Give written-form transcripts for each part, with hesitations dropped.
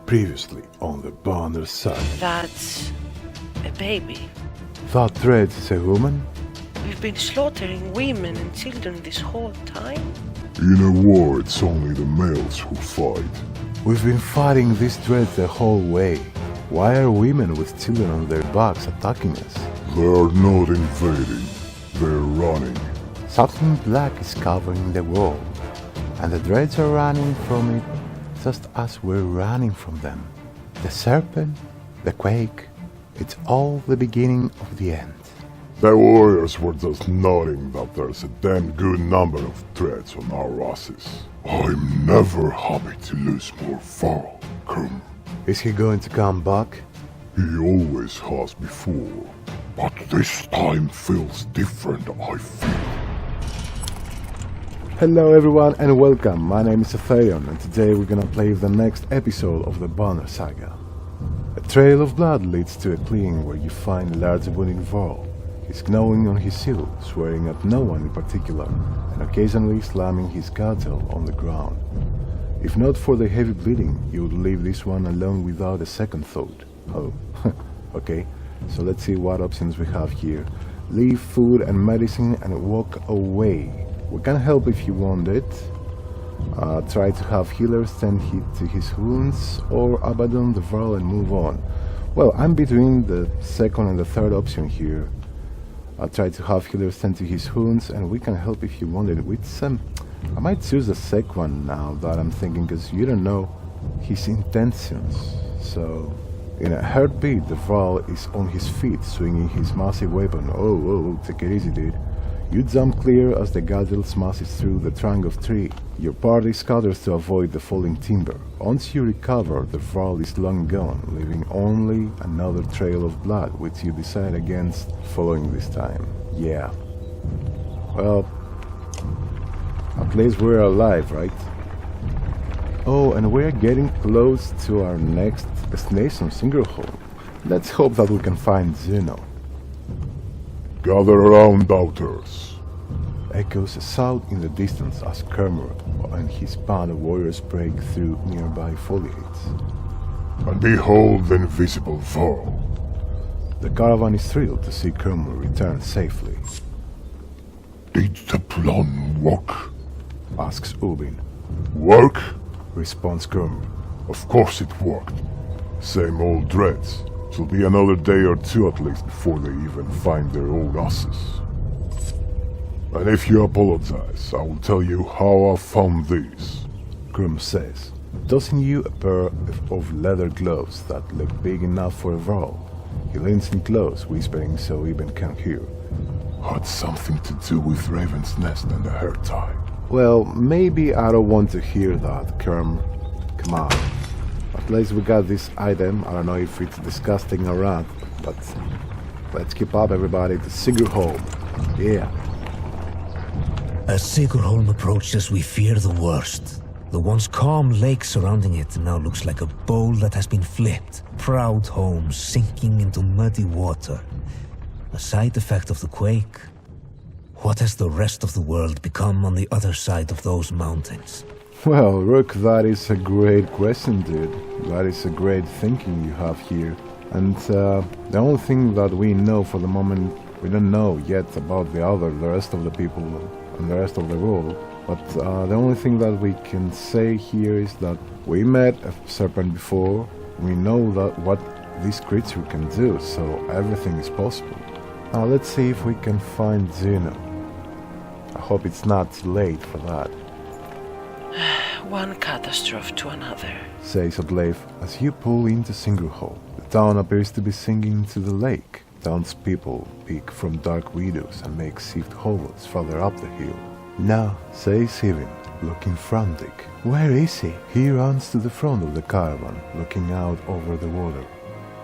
Previously on the Bonner Saga. That's a baby. That dredge is a woman? We've been slaughtering women and children this whole time? In a war, it's only the males who fight. We've been fighting this dredge the whole way. Why are women with children on their backs attacking us? They're not invading, they're running. Something black is covering the world, and the dredge are running from it just as we're running from them. The serpent, the quake, it's all the beginning of the end. The warriors were just nodding that there's a damn good number of threats on our asses. I'm never happy to lose more varl. Come. Is he going to come back? He always has before, but this time feels different, I feel. Hello everyone and welcome, my name is Sethaerion and today we're gonna play the next episode of the Bonner Saga. A trail of blood leads to a clearing where you find a large wounded varl. He's gnawing on his seal, swearing at no one in particular, and occasionally slamming his cudgel on the ground. If not for the heavy bleeding, you would leave this one alone without a second thought. Oh, okay, so let's see what options we have here. Leave food and medicine and walk away. We can help if you want it. Try to have healers tend to his wounds, or abandon the varl and move on. Well, I'm between the second and the third option here. I'll try to have healers tend to his wounds, and we can help if you want it. I might choose the second one now that I'm thinking, because you don't know his intentions. So, in a heartbeat, the varl is on his feet, swinging his massive weapon. Oh, take it easy, dude. You jump clear as the cudgel smashes through the trunk of tree. Your party scatters to avoid the falling timber. Once you recover, the varl is long gone, leaving only another trail of blood, which you decide against following this time. Yeah. Well, at least we're alive, right? Oh, and we're getting close to our next destination, Sigrholm. Let's hope that we can find Juno. Gather around, doubters. Echoes shout in the distance as Kermer and his band of warriors break through nearby foliage. And behold the invisible varl. The caravan is thrilled to see Kermer return safely. Did the plan work? Asks Ubin. Work? Responds Kermer. Of course it worked. Same old dredge. It'll be another day or two at least before they even find their own asses. And if you apologize, I will tell you how I found these. Grum says, tossing you a pair of leather gloves that look big enough for a varl. He leans in close, whispering so Eben can hear. Had something to do with Raven's nest and the hair tie. Well, maybe I don't want to hear that, Kerm. Come on. At least we got this item. I don't know if it's disgusting or not, but let's keep up, everybody, to Sigrholm. Yeah. As Sigrholm approaches, we fear the worst. The once calm lake surrounding it now looks like a bowl that has been flipped. Proud homes sinking into muddy water. A side effect of the quake. What has the rest of the world become on the other side of those mountains? Well, Rook, that is a great question, dude. That is a great thinking you have here. And the only thing that we know for the moment, we don't know yet about the rest of the people and the rest of the world. But the only thing that we can say here is that we met a serpent before. We know that what this creature can do, so everything is possible. Now let's see if we can find Juno. I hope it's not too late for that. One catastrophe to another, says Odleif as you pull into Sigrholm. The town appears to be sinking to the lake. Townspeople peek from dark windows and make shift hovels further up the hill. No, says Eben, looking frantic. Where is he? He runs to the front of the caravan, looking out over the water.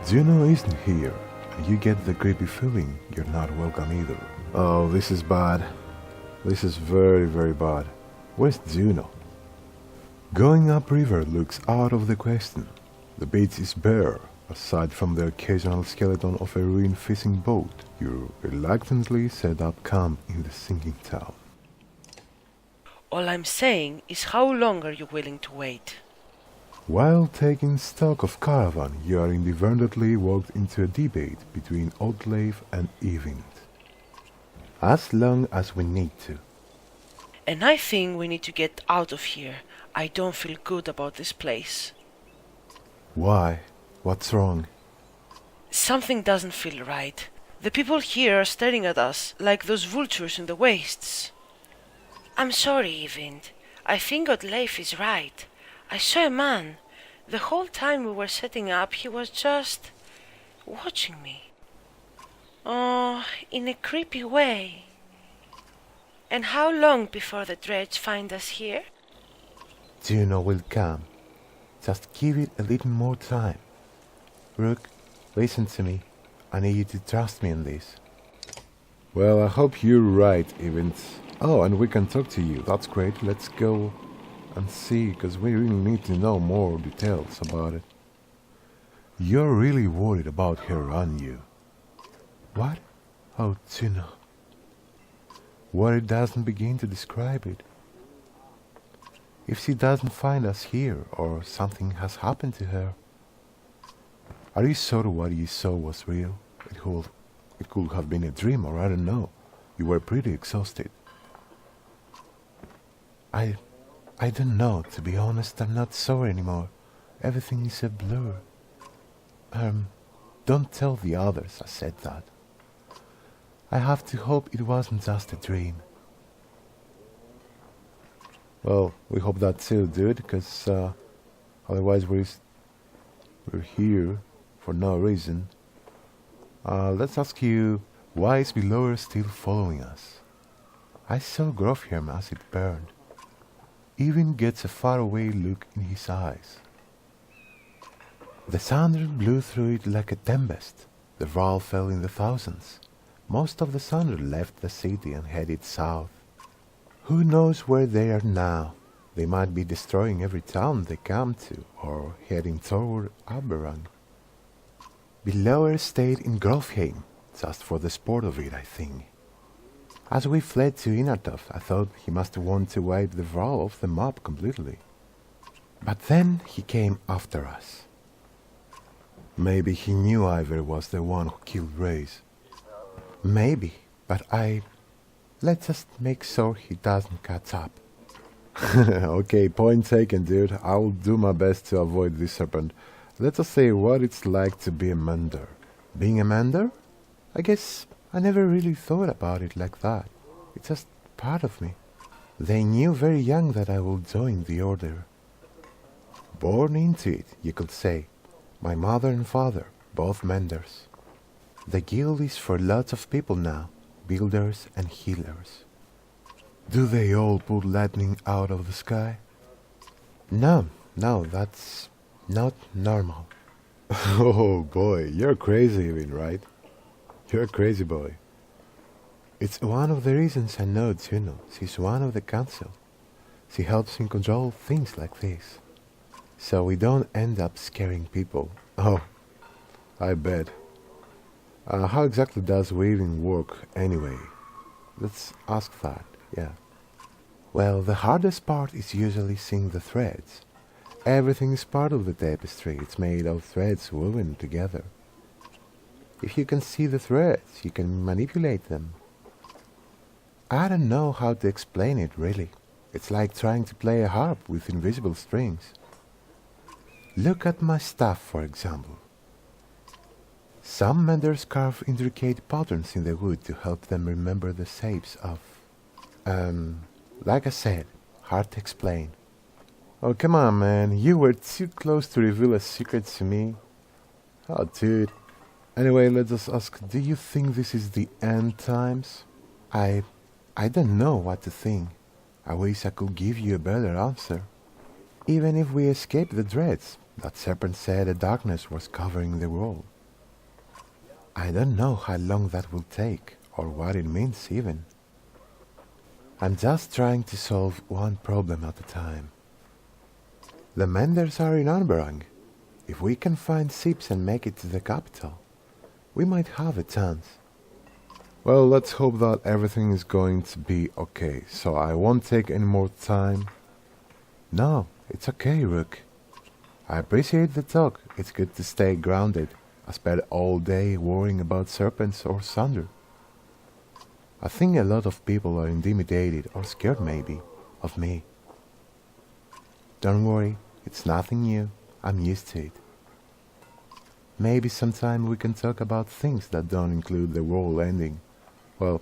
Juno isn't here, and you get the creepy feeling you're not welcome either. Oh, this is bad. This is very, very bad. Where's Juno? Going upriver looks out of the question. The beach is bare, aside from the occasional skeleton of a ruined fishing boat. You reluctantly set up camp in the sinking town. All I'm saying is, how long are you willing to wait? While taking stock of Caravan, you are inadvertently walked into a debate between Outleif and Evind. As long as we need to. And I think we need to get out of here. I don't feel good about this place. Why? What's wrong? Something doesn't feel right. The people here are staring at us like those vultures in the wastes. I'm sorry, Evind. I think Outleif is right. I saw a man. The whole time we were setting up, he was just watching me. Oh, in a creepy way. And how long before the dredge find us here? Juno will come. Just give it a little more time. Rook, listen to me. I need you to trust me in this. Well, I hope you're right, Evind. Oh, and we can talk to you. That's great. Let's go and see, because we really need to know more details about it. You're really worried about her, aren't you? What? Oh, Juno. Worry doesn't begin to describe it. If she doesn't find us here, or something has happened to her, are you sure what you saw was real? It could have been a dream, or I don't know. You were pretty exhausted. I don't know, to be honest. I'm not sure anymore. Everything is a blur. Don't tell the others I said that. I have to hope it wasn't just a dream. Well, we hope that too, dude, because otherwise we're here for no reason. Let's ask you, why is Belower still following us? I saw Grofhjelm as it burned. Even gets a faraway look in his eyes. The thunder blew through it like a tempest. The varl fell in the thousands. Most of the thunder left the city and headed south. Who knows where they are now? They might be destroying every town they come to, or heading toward Aberrang. Belower stayed in Grofhjelm, just for the sport of it, I think. As we fled to Inartov, I thought he must want to wipe the varl off the map completely. But then he came after us. Maybe he knew Iver was the one who killed Reyes. Maybe, but let's just make sure he doesn't catch up. Okay, point taken, dude. I will do my best to avoid this serpent. Let's just say what it's like to be a mender. Being a mender? I guess I never really thought about it like that. It's just part of me. They knew very young that I would join the order. Born into it, you could say. My mother and father, both menders. The guild is for lots of people now, builders and healers. Do they all put lightning out of the sky? No, that's not normal. Oh boy, you're crazy, Evind, right? You're a crazy boy. It's one of the reasons I know Juno. She's one of the council. She helps me control things like this. So we don't end up scaring people. Oh, I bet. How exactly does weaving work anyway? Let's ask that, yeah. Well, the hardest part is usually seeing the threads. Everything is part of the tapestry. It's made of threads woven together. If you can see the threads, you can manipulate them. I don't know how to explain it, really. It's like trying to play a harp with invisible strings. Look at my staff, for example. Some menders carve intricate patterns in the wood to help them remember the shapes of... like I said, hard to explain. Oh, come on, man. You were too close to reveal a secret to me. Oh, dude. Anyway, let's just ask, do you think this is the end times? I don't know what to think. I wish I could give you a better answer. Even if we escape the dreads, that serpent said the darkness was covering the world. I don't know how long that will take, or what it means even. I'm just trying to solve one problem at a time. The menders are in Aberrang. If we can find ships and make it to the capital, we might have a chance. Well, let's hope that everything is going to be okay, so I won't take any more time. No, it's okay, Rook. I appreciate the talk. It's good to stay grounded. I spent all day worrying about serpents or thunder. I think a lot of people are intimidated or scared maybe of me. Don't worry, it's nothing new. I'm used to it. Maybe sometime we can talk about things that don't include the world ending. Well,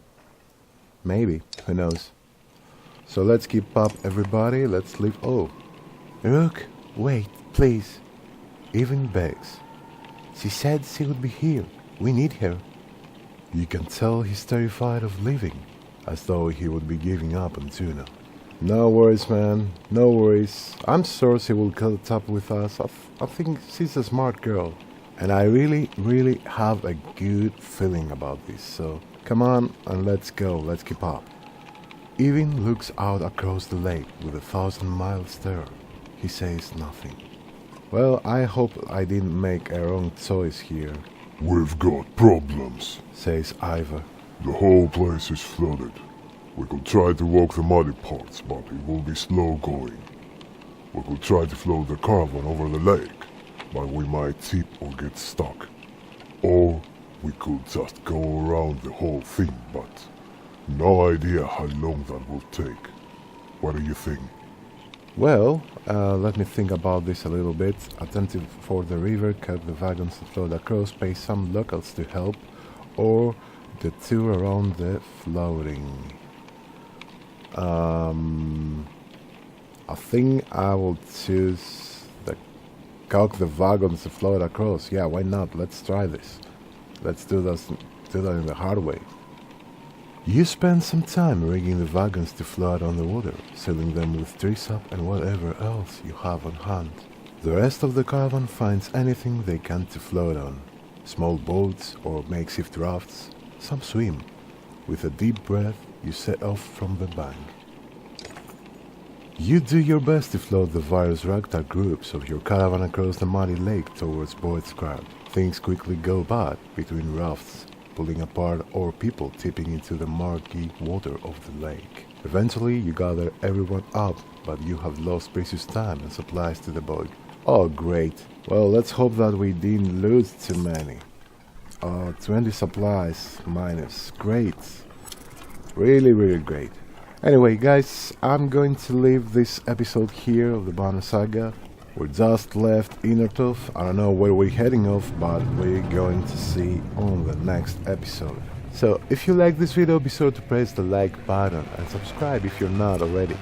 maybe, who knows. So let's keep up, everybody. Let's leave. Oh, Rook, wait, please. Even begs. She said she would be here. We need her. You can tell he's terrified of leaving, as though he would be giving up on Juno. No worries, man. No worries. I'm sure she will catch up with us. I think she's a smart girl. And I really have a good feeling about this. So come on and let's go. Let's keep up. Even looks out across the lake with a 1,000-mile stare. He says nothing. Well, I hope I didn't make a wrong choice here. We've got problems, Says Ivor. the whole place is flooded. We could try to walk the muddy parts, but it will be slow going. We could try to float the caravan over the lake, but we might tip or get stuck. Or we could just go around the whole thing, but no idea how long that will take. What do you think? Well, let me think about this a little bit. Attentive for the river, cut the wagons to float across, pay some locals to help, or the tour around the floating. I think I will choose the cock the wagons to float across. Yeah, why not? Let's try this. Let's do that in the hard way. You spend some time rigging the wagons to float on the water, filling them with trees up and whatever else you have on hand. The rest of the caravan finds anything they can to float on. Small boats or makeshift rafts. Some swim. With a deep breath, you set off from the bank. You do your best to float the various ragtag groups of your caravan across the muddy lake towards Boyd's crowd. Things quickly go bad between rafts pulling apart or people tipping into the murky water of the lake. Eventually you gather everyone up, but you have lost precious time and supplies to the boat. Oh great, well let's hope that we didn't lose too many. 20 supplies minus, great. Really great. Anyway guys, I'm going to leave this episode here of the Banner Saga. We're just left Innertooth. I don't know where we're heading off, but we're going to see on the next episode. So if you like this video, be sure to press the like button and subscribe if you're not already.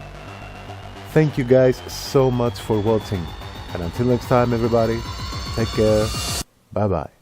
Thank you guys so much for watching, and until next time everybody, take care, bye bye.